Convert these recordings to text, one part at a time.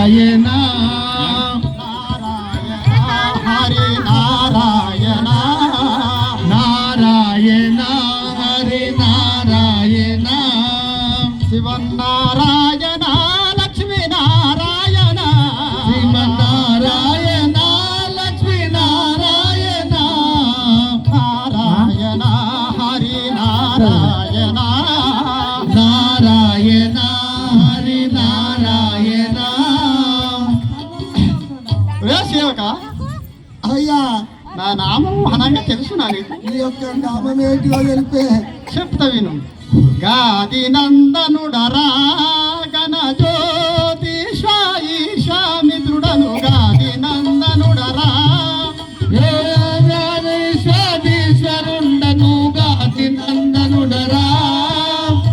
నారాయణ హరి నారాయణ నారాయణ హరి నారాయణ శివనారాయణ లక్ష్మీ నారాయణ శ్రీమన్నారాయణ లక్ష్మీ నారాయణ నారాయణ హరి నారాయణ నారాయణ హరి నారాయణ. సేవక అయ్యా నా నామం అనంగా తెలుసు నాకు. నీ యొక్క నామం ఏంటిదో తెలిపే. చెప్తా విను. గాది నందనుడరా గణ జ్యోతి ఈశామిత్రుడను గాది నందనుడరా స్వాదీశ్వరుండను గాది నందనుడరా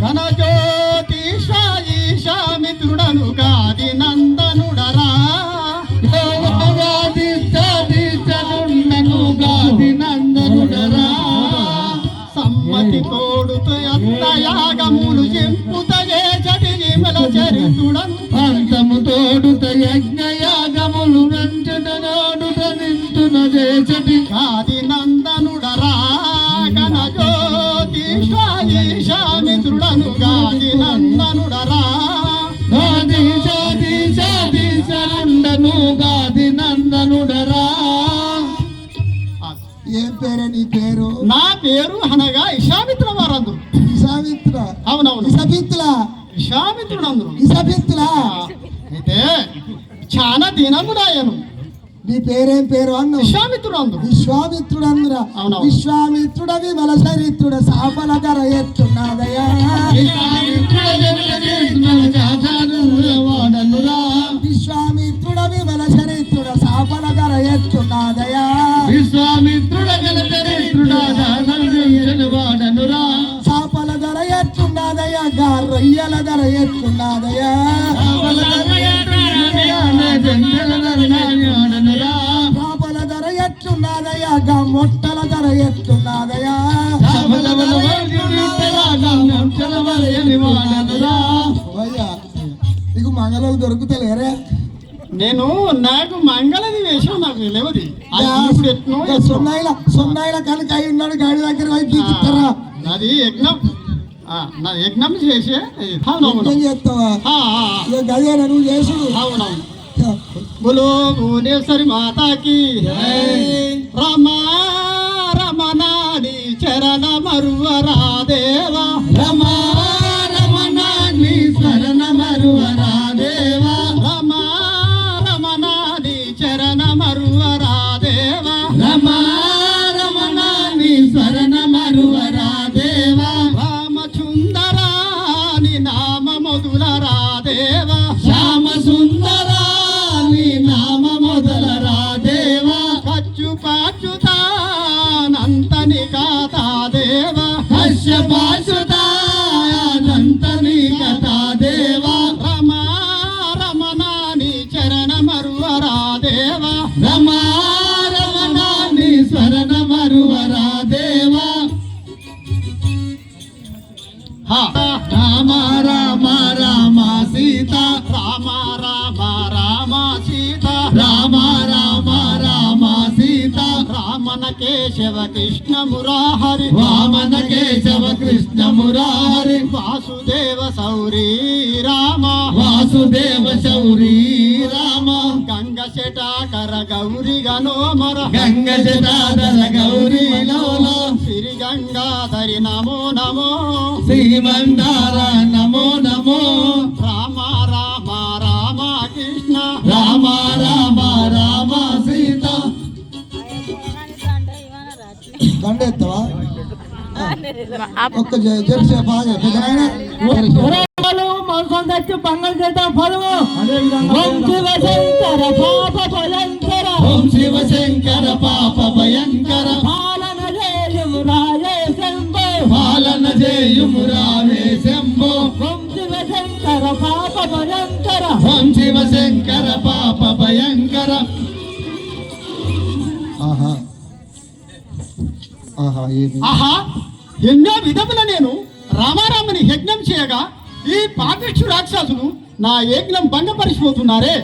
గణ జ్యోతి ఈశామిత్రుడను గాది నందనుడరా స్వాదీశ్వరుండను గాది నందనుడరా సమ్మతి తోడుతో అత్తయాగములు చెంపుతయే జటిని మెల చరితుడను పంతము తోడుత యజ్ఞయాగములు నంచున నాడుత నింటున చేసటి గాది నందనుడరా గణ జ్యోతి ఈశామిత్రుడను గాది నందనుడరా స్వాదీశ్వరుండను గాది నందనుడరా. ఏం పేరే నీ పేరు? నా పేరు అనగా ఇషామిత్ర వారందరు. ఇసామిత్ర. అవునవును, ఇసపిత్తుల. ఇషామిత్రుడు అందరు. ఇసపిత్తుల. అయితే చాలా దినములాయను. నీ పేరేం పేరు అన్ను? ఇషామిత్రుడు అందరు. విశ్వామిత్రుడు అందురా. అవునవును. విశ్వామిత్రుడవి వలసరిత్రుడ సాపల ధర ఎత్తున్నాదయ్యా. విశ్వామిత్రుడవి వలసరిత్రుడ సాపల ధర ఎత్తున్నాదయ్యా. విశ్వామిత్రుడ గల చరిత్రుడా వాడనురా సాపల ధర ఎత్తున్నాదయ్యా. రొయ్యల ధర ఎత్తున్నాదయ్యా. సాపల ధర ఎత్తున్నాదయ్యా. మొట్టల ధర ఎత్తున్నాదయ్యా. అయ్యా నీకు మంగళాలు దొరుకుతలేరే? నేను నాకు మంగళది వేషం నాకు తెలియదు. ఇప్పుడు ఎట్నో సొన్నాయిల కనుక అయి ఉన్నాడు గాడి దగ్గర వైపు తీస్తారా? నాది యజ్ఞం. నా యజ్ఞం చేసే ఏం చేస్తావా? గదేనా నువ్వు చేసుడు? అవునవును. బోలో భువనేశ్వరి మాతాకి రమా రమణాని చరణ మరువరా దేవా రమా రమణాని శరణ మరువరా దేవా రమా రమణాని చరణ మరువరా దేవా రమా రమణాని శరణ మరువరా దేవా రామచుందరాని నామ మొదలరా దేవా శ్యామ సుందరాని నామ మొదలరా దేవా ఖర్చు పాచుతానంతని కాతా దేవా హర్ష పాశుతానంతని కథా దేవా రమా రమణాని చరణ మరువరా దేవా రమా రమణాని శరణ మరువరా దేవా రామ రామ రామ సీత రామ రామ రామ సీత రామ రామ రామ సీత రామన కేశవ కృష్ణ మురాహరి వామన కేశవ కృష్ణ మురారి వాసుదేవ సౌరీ రామ వాసుదేవ శౌరీ రామ గంగ శటాకర గౌరి గనోమర గంగ జటాధర గౌరీ లోల శ్రీ గంగాధరి నమో నమో శ్రీమందార నమో నమో రామ రామ రామ కృష్ణ రామ రామ రామ సీత. దండెత్తవా? ఒక్క జరిసే బాగా పెద్దనాయన మనసం తెచ్చి పంగల్ చేద్దాం పదము. ఓం శివశంకర పాప భయంకర ఓం శివశంకర పాప భయంకర పాలన చేయుము రాయే శంభో పాలన చేయుము రాయే శంభో ఓం శివశంకర పాప భయంకర ఓం శివశంకర పాప భయంకర. ఆహా ఆహా ఏమి ఆహా ఎన్నో విధముల నేను రామారామని యజ్ఞం చేయగా ఈ పాపిష్ఠు రాక్షసులు నా యజ్ఞం భంగపరిచిపోతున్నారే.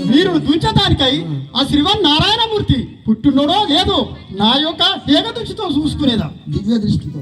వీరును దుంచటానికై ఆ శ్రీవన్నారాయణమూర్తి పుట్టున్నడో లేదో నా యొక్క ఏకదృష్టితో చూసుకునేదా. దివ్య దృష్టితో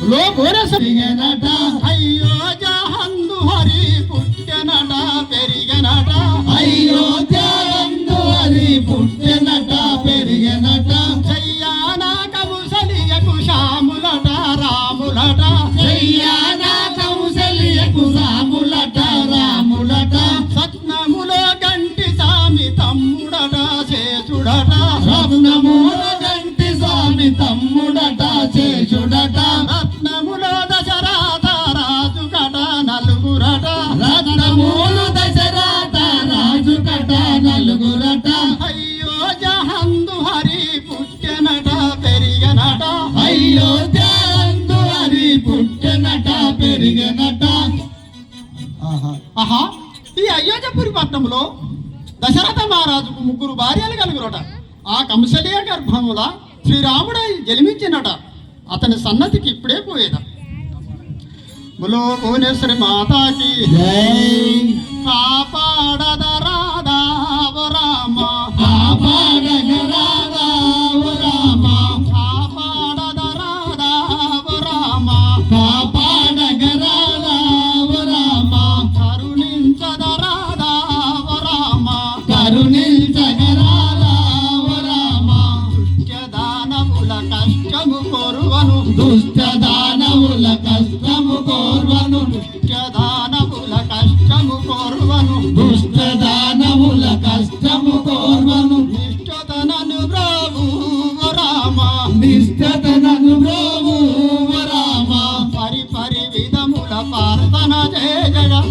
లో గోరెసరిగనట అయ్యో జహందు హరి పుట్టెనట పెరిగనట అయ్యో త్యాగందు హరి పుట్టెనట పెరిగెనట చెయ్యాన కముసలియకు శాములట రాములట చెయ్యాన కౌసల్యకు రాములట రాములట సత్నములో గంటి సామి తమ్ముడట శేషుడట రత్నముల గంటి స్వామి తమ్ముడట శేషుడట రత్నములో దశరథ రాజు కట నలుగురట రత్నములు దశరథ రాజు కట నలుగురట అయ్యో జహందు హరి పుట్టెనట పెరిగనట అయ్యో త్యాగందు హరి పుట్టెనట పెరిగెనట. ఆహా ఆహా ఈ అయోధ్యపురి పట్టణంలో దశరథ మహారాజుకు ముగ్గురు భార్యలు కలుగురట. ఆ కంసలీయ గర్భముల శ్రీరాముడై జన్మించినట. అతని సన్నతికి ఇప్పుడే పోయేదా. బులో భువనేశ్వరి మాతాకి జై కాపాడదరాదా ఓ రామ కాపాడగరాదా ఓ రామ కాపాడదరాదా ఓ రామ కాపాడగరాదా ఓ రామ కరుణించదరాదా ఓ రామ కరుణించగరాదా ఓ రామ దానముల కష్టము కోరువను దుష్ట దానవుల కష్టము కోర్వను దానముల కష్టము కోరువను దుష్ట దానవుల కష్టము కోర్వను నిష్ఠతనను బ్రావు ఓ రామ నిష్ఠతనను బ్రోవు ఓ రామ పరి విధముల ప్రార్థన చేయగా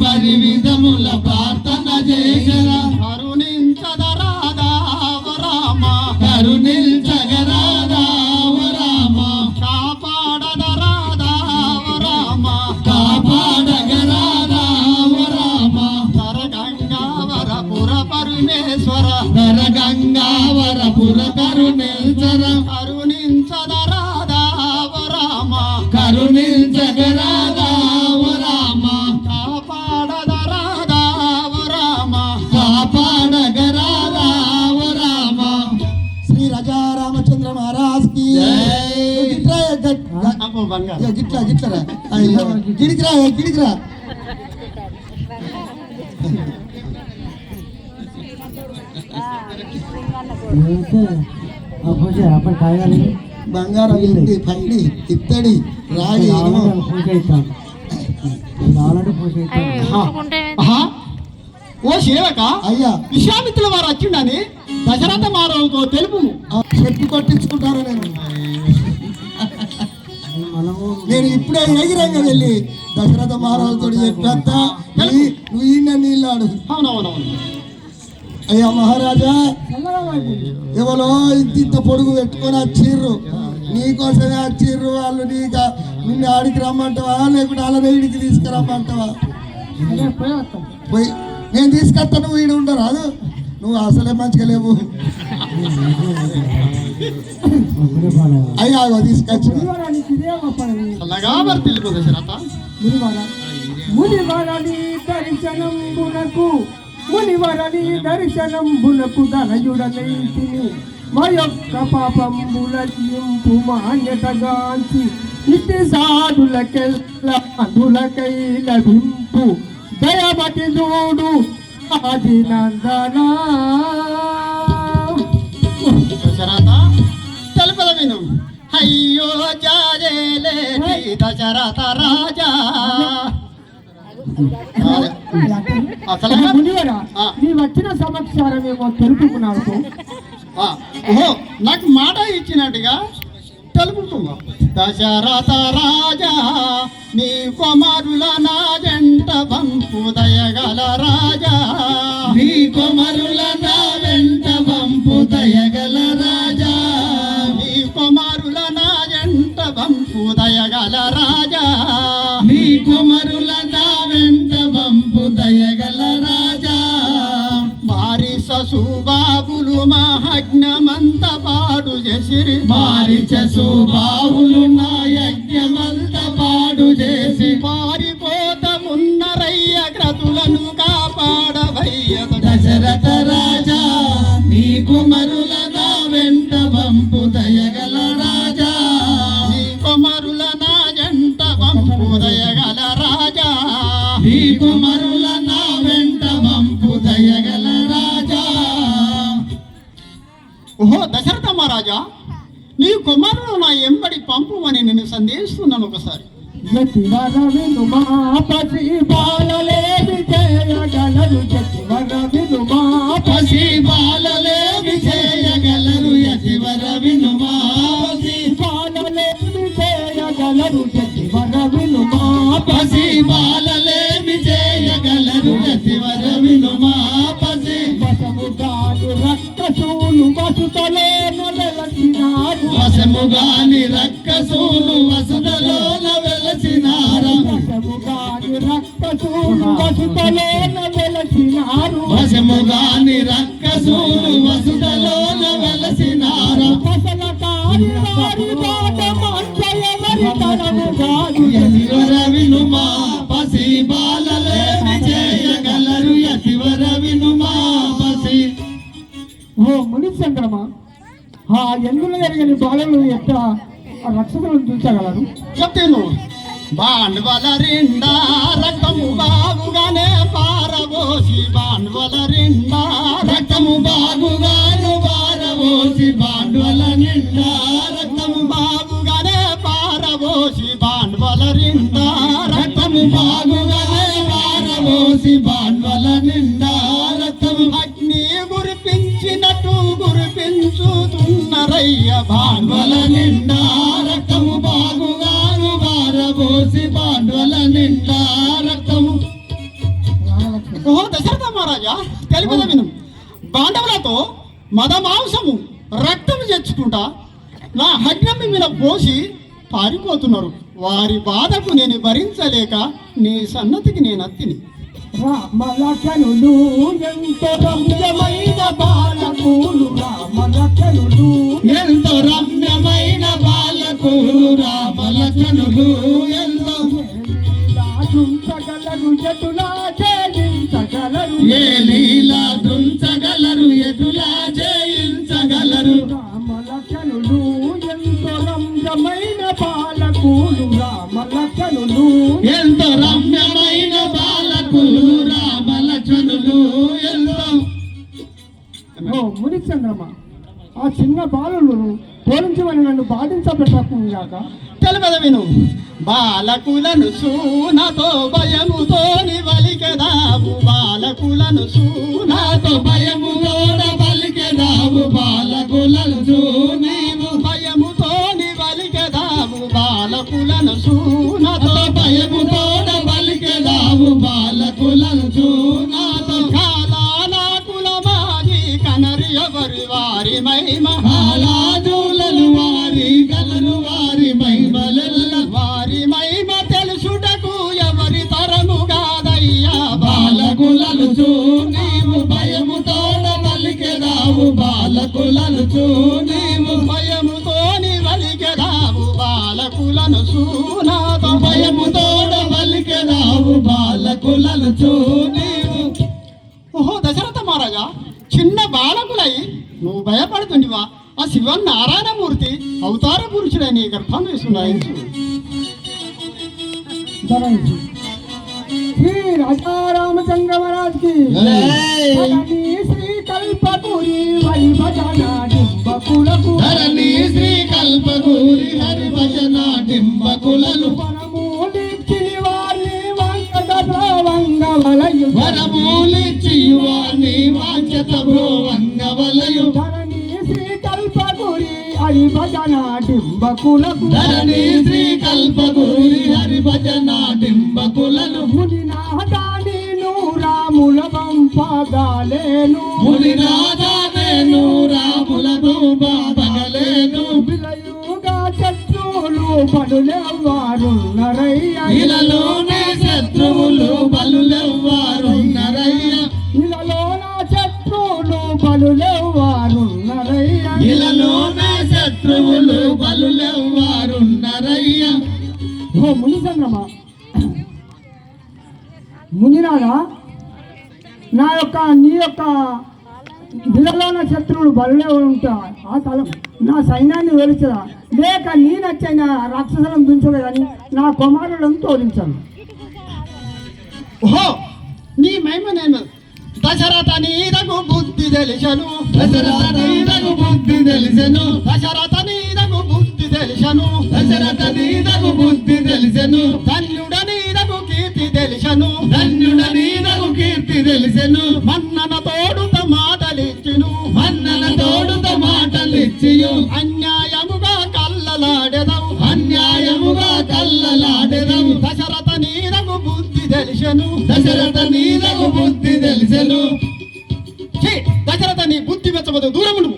పరి విధముల ప్రార్థన చేసరా కరుణించదరాదా ఓ రామ కరుణించగరాదా ఓ రామ కాపాడదరాదా ఓ రామ కాపాడగరాదా ఓ రామ సరగంగావరపుర పరమేశ్వర నర గంగావరపుర కరుణించర కరుణించదరాదా ఓ రామ కరుణించగరాదా ఓ రామ కాపాడదరాదా ఓ రామ కాపాడగరాదా ఓ రామ. శ్రీ రాజా రామచంద్ర మహారాజ్ కి జై. గిట్రా, గట్- అబ్బో బంగారు గిట్లా గిట్లరా అయ్యో గిడికిరా గిడికిరా బంగారం ఇంటి పల్లి ఇత్తడి రాగి ఇనుము. ఆహా. ఓ సేవక అయ్యా విశ్వామిత్రుల వారు వచ్చిండని దశరథ మహారాజుతో తెలుపు చెప్పి కొట్టించుకుంటాను నేను ఇప్పుడే ఎగిరంగా వెళ్ళి దశరథ మహారాజుతో చెప్పేస్త నువ్వు ఈయన నీళ్ళాడు. అవునవునవును అయ్యా మహారాజా ఎవరో ఇంత పొడుగు పెట్టుకొని వచ్చిర్రు, నీకోసమే వచ్చిర్రు. వాళ్ళు నిన్ను ఆడికి రమ్మంటావా లేకుంటే వాళ్ళ వీడికి తీసుకురమ్మంటావా? పోయి నేను తీసుకొస్తా, నువ్వు వీడు ఉండరాదు, నువ్వు అసలే మంచిగా లేవు. అయ్యా తీసుకొచ్చు అలాగా మరి తెలుపు దశరథ మునివరని దర్శనంబునకు మునివరని దర్శనంబునకు ధనయుడనైతిని మా యొక్క పాపంబులయింపు మాన్యతగాంచి ఇట్టి సాధులకెల్ల అందులకై లభింపు దయమతి చూడు ఆదినందనా. దశరథ తెలుపద విను. అయ్యో జాజేలే దశరథ రాజా అసలు మునివరా ఆ. నీ వచ్చిన సమాచారమేమో తెలుపుకున్నాడు. ఓహో నాకు మాట ఇచ్చినట్టుగా తెలుపుతున్నా. దశరథ రాజా నీ కుమారుల నా జంట వంపు దయగల రాజా నీ కొమరుల నా వెంట వంపు దయగల రాజా నీ కుమారుల నా జంట వంపు దయగల రాజా నీ కొమరుల నా వెంట వంపు దయగల రాజా వారి ససుబాబులు మహాజ్ఞమంత పాడు చేసిరి మారిచ సుబాహులు నా యజ్ఞమంత పాడు చేసి పారిపోత మున్నరయ్య క్రతులను కాపాడవయ్య దశరథ రాజా నీ కుమరుల నా వెంట వంపు దయగల రాజా నీ కుమారుల నా జంట వంపు దయగల రాజా నీ కుమరుల నా వెంట వంపు దయగల రాజా ఓహో దశరథ మహారాజా నీ కుమారులు నా ఎంబడి పంపుమని నేను సందేశిస్తున్నాను ఒకసారి. యతివర వినుమాపసి బాలలేవి చేయగలరు యతివర పసి వినుమాపసి బాలలేవి చేయగలరు యతివర వినుమా పసి బాలలేవి చేయగలరు యతివర వినుమాపసి పసి బాలలేవి చేయగలరు యతివర వినుమా పసి వసము కాని రక్తశూలు వసుతలేన వెలసినారు వశముగాని రక్కసూలు వసుదలోన వెలసినారు వసము కాని రక్తశూలు వసుతలేన వెలసినారు వశముగాని రక్కసూలు వసుదలోన వెలసినారు అసల కాని వారి బాట మంచయవరి తరము కాదు యతివర వినుమా పసి బాలలేవి చేయగలరు యతివర వినుమా పసి ఓ ముని చంద్రమా ఆ ఎందులో జరిగిన బాలలు ఎట్లా ఆ రక్షకులను చూచగలరు చెప్తాను. బాండ్వల రిండా రకము బాగుగానే పారబోసి బాండ్వల రిండా రక్తము బాగుగాను వారవోసి బాండ్వల నిండా రక్తము బాగుగానే పారబోసి బాండ్వల రిండా రక్తము బాగుగానే వారవోసి బాండ్వల నిండా రక్తము అగ్ని గురిపించినట్టు గురిపించుతున్నరయ్య బాండ్వల బాండ్వల నిండా రక్తము బాగుగాను వారవోసి బాండ్వల నిండా రక్తము ఓహో దశరథ మహారాజా తెలుగులో విను. బాండవులతో మదమాంసము రక్తము తెచ్చుకుంటా నా హగ్నమి మీద పోసి పారిపోతున్నారు. వారి బాధకు నేను భరించలేక నీ సన్నతికి నేను అత్తిని. రామలఖనులు ఎంతో రమ్యమైన బాలకులు రామలఖనులు ఎంతో రమ్యమైన బాలకులు రామలఖనులు ఎంతో చుంచగలరు ఎటులా జయించగలరు ఏ లీలా దుంచగలరు ఎటులా జయించగలరు రామలఖనులు ఎంతో రమ్యమైన బాలకులు రామలఖనులు ఎంతో రమ్యమైన బాలకులు రామలక్ష్మణులు ఎంతో ఓ ముని చంద్రమ ఆ చిన్న బాలులు పోలించమని నన్ను బాధించబెట్టకుండాక తెలుపద విను. బాలకులను సూనతో భయముతో నివలికెదావు బాలకులను సూనతో నాతో భయములోన పలికెదావు బాలకులను నీవు భయముతో నివలికెదావు బాలకులను సూనతో భయముతోడ పలికెదావు బాలకులను నాతో కాలాకుల మాజీ కనరి ఎవరి వారి మహిమ బాలాజులను వారి గలను వారి మహిమలెల్ల వారి మహిమ తెలుసుటకు ఎవరి తరము కాదయ్యా బాలకులను నీవు భయముతోడ పలికెదావు బాలకులను నీవు భయముతో నివలికెదావు బాలకులను సూనాతో భయముతోడ పలికెదావు బాలకులను నీవు ఓహో దశరథ మహారాజా చిన్న బాలకులై నువ్వు భయపడుతుండివా? ఆ శివనారాయణమూర్తి అవతార పురుషుడై నీ గర్భం వేస్తున్నాయి. ధరించి శ్రీ రాజారామచంద్ర మహారాజ్ కి ధరణి శ్రీ కల్పపురి వైభజన డింబకులకు ధరణి శ్రీ కల్పగూరి హరి భజన డింబకులను వనమూలిచ్చి వారిని వంగవలయు వరమూలిచ్చి వాణి వాంఛత భ్రోవంగవలయు ధరణి శ్రీ కల్పపురి హరి భజన డింబకులకు ధరణి శ్రీ కల్పగూరి హరి భజన డింబకులను మునినాదాని రాముల పంపగాలేను మునినాదానేను రాములను బాబగలేను విలయుగా శత్రువులు బలులెవ్వారున్నరయ్య ఇలలోనే శత్రువులు బలులెవ్వారున్నరయ్య ఇలలోన శత్రువులు బలులెవ్వారున్నరయ్య ఇలలోనే శత్రువులు బలులెవ్వారున్నరయ్య ఓ ముని సంగమా మునిరాడా నీ యొక్క దిగలోన శత్రువులు బలనే ఉంటా ఆ తలం నా సైన్యాన్ని వెలుచదా లేక నీ నచ్చైన రాక్షసులను దించదు కానీ నా కుమారులను తోలించాను. ఓహో నీ మహిమ నేను దశరథ నీదగు బుద్ధి తెలిసను, దశరథ నీదగు బుద్ధి తెలిసెను, దశరథ నీదగు బుద్ధి తెలిసను, దశరథ నీదగు బుద్ధి తెలిసెను, ధన్యుడ నీదగు కీర్తి తెలిసను, ధన్యుడ నీదగు కీర్తి తెలిసెను, మన్నన తోడుత మాటలిచ్చును, మన్నన తోడుత మాటలిచ్చియు, అన్యాయముగా కల్లలాడెదవు, అన్యాయముగా కల్లలాడెదవు, దశరథ నీదగు బుద్ధి తెలిసను, దశరథ నీదగు బుద్ధి తెలిసెను. ఛీ, దశరథ నీ బుద్ధి మెచ్చబోదు దూరములు.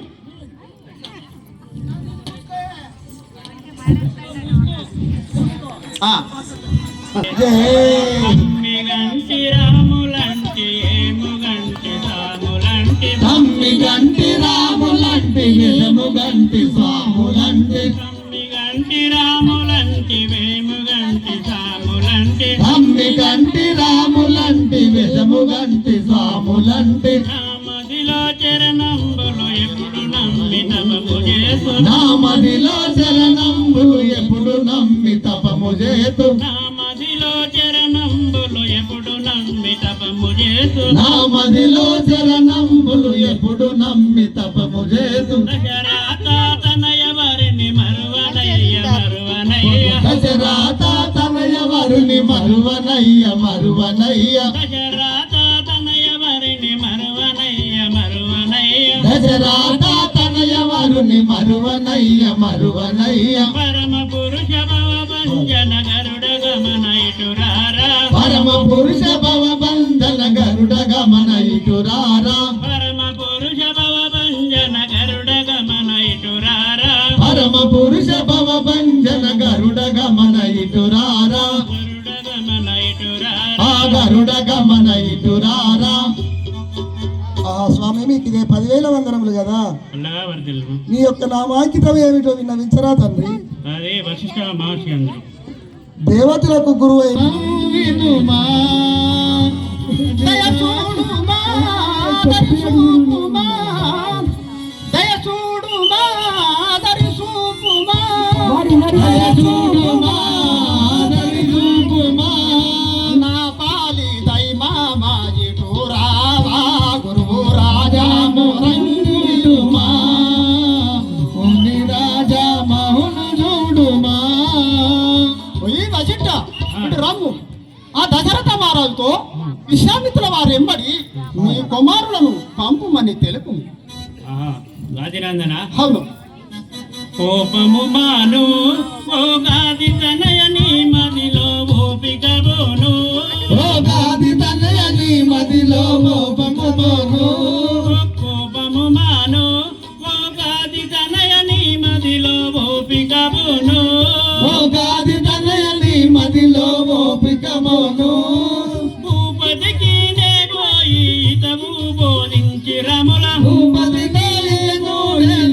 తమ్మిగంటి రాములంటి ఏముగంటి సాములంటి తమ్మిగంటి రాములంటి ఎముగంటి స్వాములంటి, తమ్మిగంటి రాములంటి వేముగంటి సాములంటి తమ్మిగంటి రాములంటి ఎముగంటి స్వాములంటి, నామదిలో చరణంబులు ఎప్పుడు నమ్మి తమము చేసు నామదిలో శరణంబులు ఎప్పుడు నమ్మి తపము చేతు, నామదిలో చరణంబులు ఎప్పుడు నమ్మి తపము చేసు నామదిలో శరణంబులు ఎప్పుడు నమ్మి తపము చేతు, దశరథ తనయవరిని మరువనయ్య మరువనయ్య దశరథ తనయ వరుని మరువనయ్య మరువనయ్య, దశరథ తనయవరిని మరువనయ్య మరువనయ్య దశరథ తనయ వరుని మరువనయ్య మరువనయ్య, పరమ పురుష భవభంజన గరుడ గమన ఇటురారా పరమ పురుష భవ బంధన గరుడ గమన ఇటురారా, పరమ పురుష భవభంజన గరుడ గమన ఇటురారా పరమ పురుష భవ బంధన గరుడ గమన ఇటురారా, గరుడ గమన ఇటురారా ఆ గరుడ గమన ఇటురారా. స్వామి మీకు ఇదే 10,000 వందనములు కదా. అల్లగా వర్దిల్లు నీ యొక్క నామాంకితం ఏమిటో విన్నవించరా తండ్రి. అదే వశిష్ఠ మహర్షి అందరు దేవతలకు గురువు అయిన వినుమా దయ చూడుమా, దరి చూపుమా, దయ చూడుమా, దరి చూపుమా, దయ చూడుమా, దరి చూపుమా, నా పాలి దైమామా ఇటు రావా గురువు రాజాము రంగులుమా, ముని రాజా మౌన చూడుమా. ఈ వశిష్ఠ ఇటు రమ్ము. ఆ దశరథ మహారాజుతో విశ్వామిత్రుల వారు ఎంబడి నీ కుమారులను పంపుమని తెలుపు. రాజనందన అవును. కోపము మాను ఓ గాది తనయని మదిలో ఓపిక బోను రోగాది తనయ నీ మదిలో మోపము పోను, కోపము మాను ఓ గాది తనయని మదిలో ఓపిక బోను రోగాది తనయ నీ మదిలో మోపిక మోను, భూపతికి నే పోయి ఇతవు బోధించి రముల భూపతి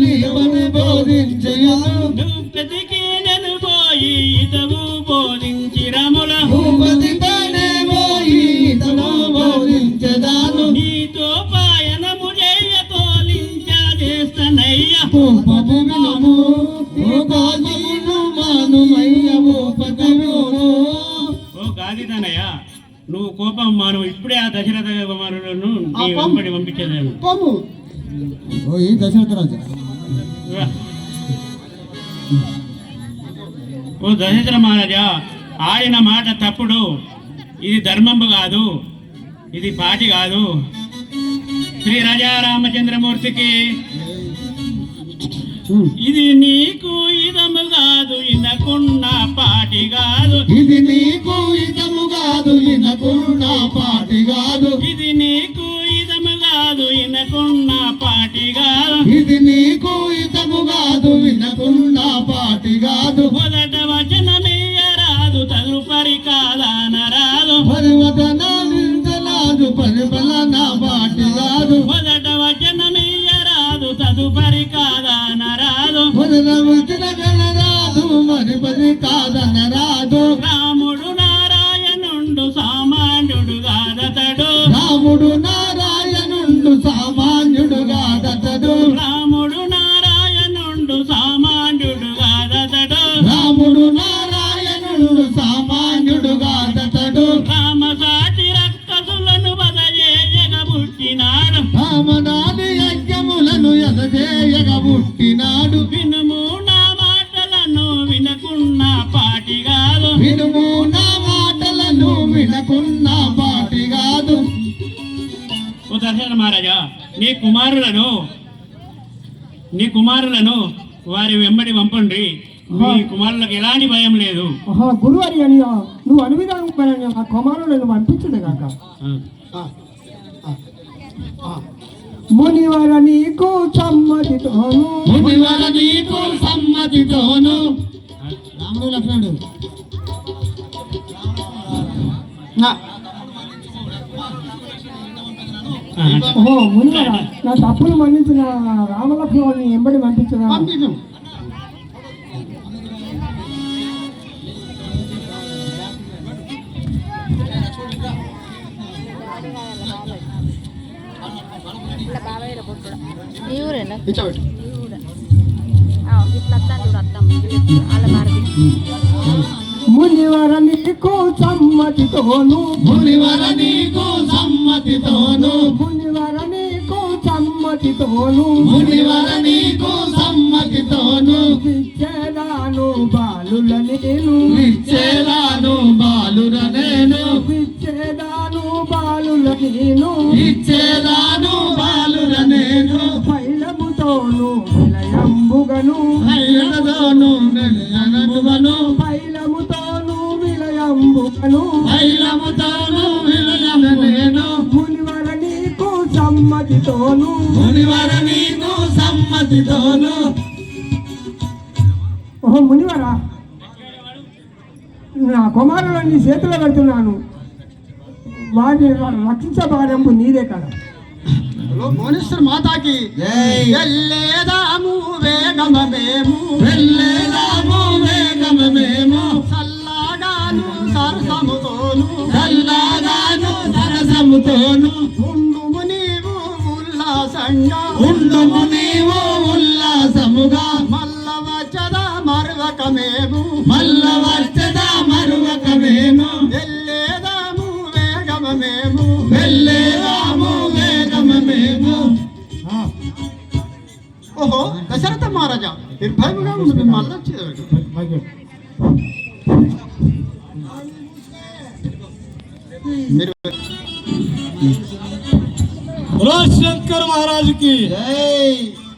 నీవని బోధించయను, భూపతికి నేను పోయి ఇతవు బోధించి రముల భూపతి పోయి తను బోధించదాను, నీతో పాయనము చేయ తోలించ చేస్తనయ్య కోపము వినుము, కోపమును మానుమయ్య భూపతమును. ఓ గాదిదనయ్య నువ్వు కోపం మాను ఇప్పుడే ఆ దశరథ కుమారులను నీ ఆ వెంబడి పంపించేదాను పంపు. ఓ ఈ దశరథ రాజా ఓ దశరథ మహారాజా ఆడిన మాట తప్పుడు, ఇది ధర్మము కాదు, ఇది పాటి కాదు. శ్రీ రాజా రామచంద్రమూర్తికి ఇది నీకు ఇదము కాదు, ఇనకున్న పాటి కాదు, ఇది నీకు ఇదము కాదు, ఇనకున్న పాటి కాదు, ఇది నీకు ఇదము కాదు, ఇనకున్న పాటి కాదు. ఇది నీకు ఇదము కాదు, ఇనకున్న పాటి కాదు, మొదట వచనమేయరాదు తదుపరి కాదనరాదు, పరివదన విందలాదు పరిమళ నా పాటి కాదు, మొదట వచనమేయరాదు తదుపరి కాదనరాదు. మొదల వచ్చిన గణరాదు మరి పది కాదనరాదు, రాముడు నారాయణుండు సామాన్యుడు కాదతడు, రాముడు నా సామాన్యుడుగా దతడు రాముడు నారాయణుండు సామాన్యుడుగా దతడు రాముడు నారాయణుడు సామాన్యుడుగా దతడు రామసాటి రక్కసులను బదయేయగ పుట్టినాడు రామనాది యజ్ఞములను ఎదజేయగ పుట్టినాడు వినుము నా మాటలను వినకున్న పాటి కాదు వినుము నా మాటలను వినకున్న పాటి కాదు. ఓ దశరథ మహారాజా నీ కుమారులను వారి వెంబడి పంపండి. మీ కుమారులకు ఎలాంటి భయం లేదు. గురువు అని నువ్వు అనువిధానం ఆ కుమారులను పంపించదు కాక మునివర నీకు సమ్మతితోను మునివర నీకు సమ్మతితోను రాముడు లక్ష్మణుడు మునివర నా తప్పులు మన్నించిన రామలక్ష్మణుని ఎంబడి పంపించదా మునివర నీకు సమ్మతితోను మునివర నీకు సమ్మతితోను మునివర నీకు సమ్మతితోను మునివర నీకు సమ్మతితోను విచ్చేదాను బాలుల నేను ఇచ్చేదాను బాలుర నేను విచ్చేదాను బాలుల నేను ఇచ్చేదాను బాలుర నేను పైలముతోను విలయంబుగను ఐలతోను నెలయననువను పైలముతోను విలయంబుగను ఐలముతోను విలయన నేను మునివర నీకు సమ్మతితోను మునివర నీకు సమ్మతితోను. ఓహో మునివరా నా కుమారులన్నీ చేతిలో పెడుతున్నాను వారిని రక్షించబారెంపు నీదే కదా. భువనేశ్వర మాతాకి వెళ్ళేదాము వేగమేము వెళ్ళేదాము వేగమేము చల్లగాను సరసముతోను చల్లగాను సరసముతోను ఉండుము నీవు ఉల్లాసంగా ఉండుము నీవు ఉల్లాసముగా మల్ల వచ్చదా మరవకమేము మల్ల వచ్చదా మరువకమేము వెళ్ళేదాము వేగమేము వెళ్ళేదాము వేగమేము. ఓహో దశరథ మహారాజా నిర్భయముగా ఉంది మేము మళ్ళీ వచ్చేది మీరు శంకర్ महाराज की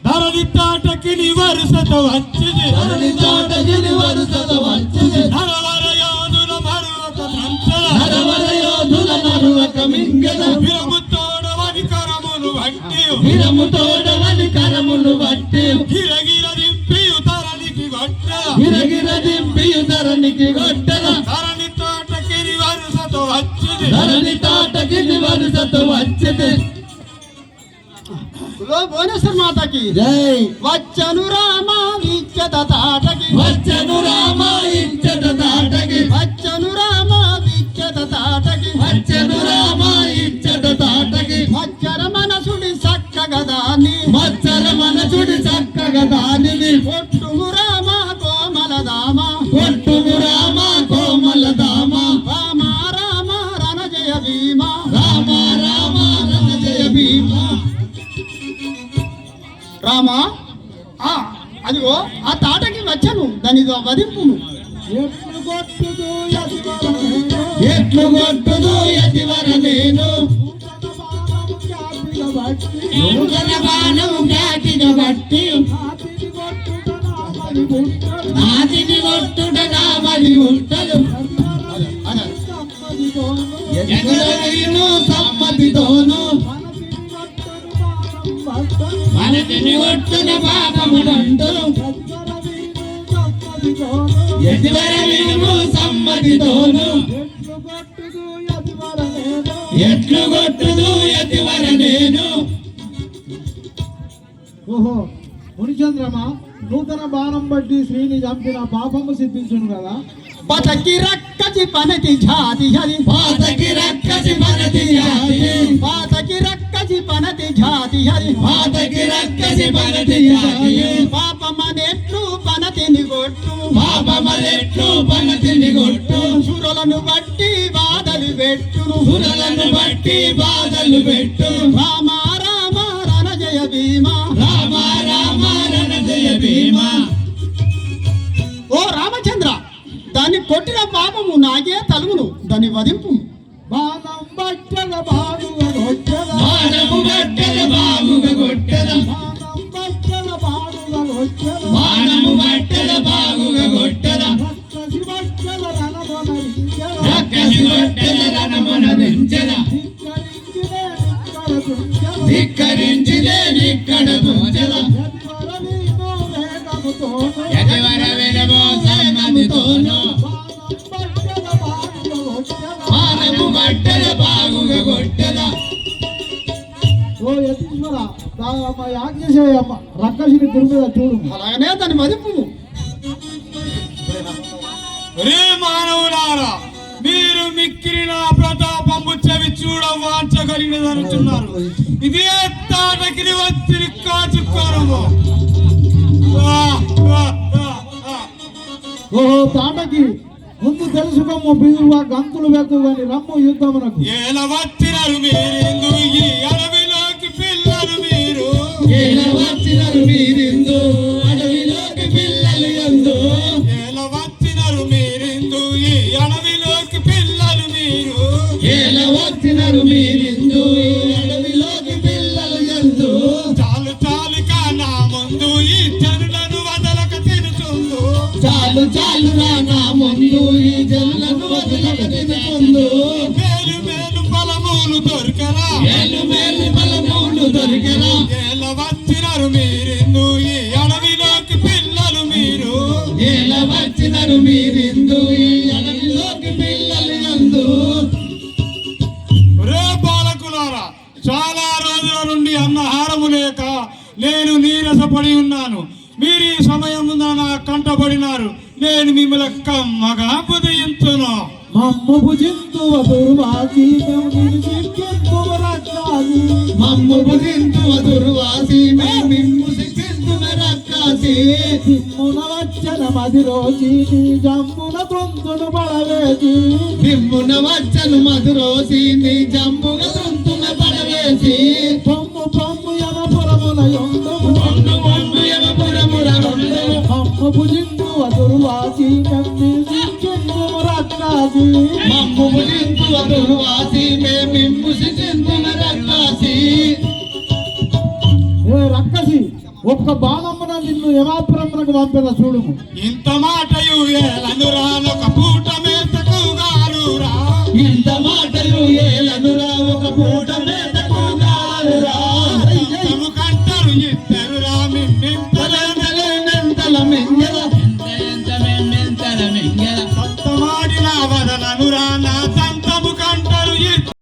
ధరణి తాటకి నివరుసత వచ్చింది ధరణి తాటకి వరుసత వచ్చింది నరవర యోధుల మరువక సంచల నరవర యోధుల మరువక మింగద విరముతోడవని కరములు వట్టి విరముతోడవని కరములు వట్టి గిరగిర దింపియు ధరణికి గొట్ట గిరగిర దింపియు ధరణికి గొట్టల ధరణి తాటకి నివరుసత వచ్చింది ధరణి తాటకి వరుసత వచ్చింది. భువనేశ్వర మాతకి జై వచ్చను రామ విచ్చత తాటకి వచ్చను రామ ఇచ్చట తాటకి వచ్చను రామ విచ్చత తాటకి వచ్చను రామ ఇచ్చట తాటకి మచ్చర మనసుడి చక్కగా దాన్ని మచ్చర మనసుడి చక్కగా దానిని కొట్టుము రామ కోమల దామ కొట్టుము రామ కోమల దామ రామ రామ రణజయ భీమ రామ రామ రణజయ భీమ. రామ అదిగో ఆ తాటకి వచ్చను దాని వదింపును ఎట్లు కొట్టుదు ఎదుగరనేను, ఎట్లు కొట్టుదు ఎదివర నేను జాతిగా బట్టి, నూతన బాణము ఖ్యాతిగా బట్టి ఆతిని కొట్టుట నామది గుంటలు, నాతిని కొట్టుట నామది ఉంటదు సమ్మతితోను, ఎదురను సమ్మతితోను మనతిని కొట్టున పాపం మనతిని భక్తులు, కొట్టున పాపములందు ఎదురవీను సమ్మతితోను, ఎదివర వినుము సమ్మతితోను ఎట్లు కొట్టుదు ఎదువరనేను. ఎట్లు కొట్టుదు ఎదివర నేను. ఓహో మునిచంద్రమా, నూతన బాణం బట్టి శ్రీని చంపిన పాపము సిద్ధించును కదా. బతకి రక్కసి పనతి జాతి హరి పాతకి రక్కసి మనతి జాతి పాతకి రక్కసి రక్కసి పనతి జాతి హరి పాతకి రక్కసి పనతి జాతి పాపమనెట్లు పనతిని కొట్టు పాపమలెట్లు పనతిని కొట్టు సురులను బట్టి బాధలు పెట్టును సురలను బట్టి బాధలు పెట్టు రామ రామ రణ జయ భీమా రామ రామ రణ జయ భీమ ఓ రామచంద్ర దాన్ని కొట్టిన పాపము నాకే తలుగును దాన్ని వధింపు బాణం బట్టల బాడుగ కొట్టెద బాణము బట్టెల బాగుగా కొట్టెద బాణం బట్టల బాడుగ కొట్టెద బాణము బట్టెల బాగుగా కొట్టెద రక్కసి బట్టల రణమొనరించెద రక్కసి బట్టెల రణమొనరించెద ధిక్కరించినే నిక్కడ తుంచెద ధిక్కరించిదే నిక్కడ తుంచెద యతివర వీణు వేగముతోను యతివర వినమో సమ్మతితోను బాణం బట్టల బాడుగ కొట్టెద బాణము బట్టెల బాగుగా కొట్టెద ఓ యతీశ్వర అమ్మ యాజ్ఞ చేయమ్మ రక్కసిని దుర్మీద చూడు అలాగనే దాన్ని వధింపు రే మానవులారా మీరు మిక్కిరి నా ప్రతాపము చెవి చూడ వాంఛ కలిగినదనుచున్నారు ఇదే తాటకిని వచ్చిని కాచుకోరము ఓహో తాటకి ముందు తెలుసుకోము బిగువా గంతులు వెతువు అని రమ్ము యుద్ధమునకు ఎలా వచ్చినారు మీరెందు ఈ అడవిలోకి పిల్లలు మీరు ఎలా వచ్చినారు మీరిందు అడవిలోకి పిల్లలు ఎందు ఎలా వచ్చినారు మీరెందు ఈ అడవిలోకి పిల్లలు మీరు ఎలా వచ్చినారు మీరిందు అడవిలోకి పిల్లలు ఎందు చాలు చాలుగా నా ముందు ఈ జనులను వదలక తిరుగుతుందో చాలు చాలు నా ముందు ఈ జనులను వదలక తిరుగుతుందో మేలు మేలు ఫలములు దొరకరా మేలు మేలు బలములు దొరికెరా ఎలా వచ్చినారు మీరెందు ఈ అడవిలోకి పిల్లలు మీరు ఎలా వచ్చినారు మీరిందు ఈ అడవిలోకి పిల్లలు ఎందు రే బాలకులారా చాలా రోజుల నుండి అన్నహారము లేక నేను నీరసపడి ఉన్నాను మీరు ఈ సమయం నా కంటబడినారు నేను మిమ్మల్ని కమ్మగా పుదయించును మమ్ము భుజింతువ దుర్వాసి మేము నిన్ను శిక్షింతువ రక్షాసి మమ్ము బుధింతు దుర్వాసి మిమ్ము శిక్షింతున రక్కాసి సిమ్మున వచ్చన మదిరోసి నీ జమ్మున తొంతును పడవేసి బిమ్మున వచ్చను మధురోసి నీ జంబుగ తుంతున పడవేసి పొమ్ము పొమ్ము యమపురమున యొందుము పొన్ను పొన్ను యమపురముల రొండు మమ్ము భుజింతువ దుర్వాసి మేము నిన్ను శిక్షింతువ రక్షాసి మమ్ము బుధింతు దుర్వాసి మిమ్ము శిక్షింతున రక్కాసి ఏ రక్కసి ఒక్క బాణమ్మున నిన్ను యమాపురమునకు పంపిన చూడుము ఇంత మాటయు ఏలనురానొక పూట మేతకు గారురా ఇంత మాటలు ఏలనురా ఒక పూట మేత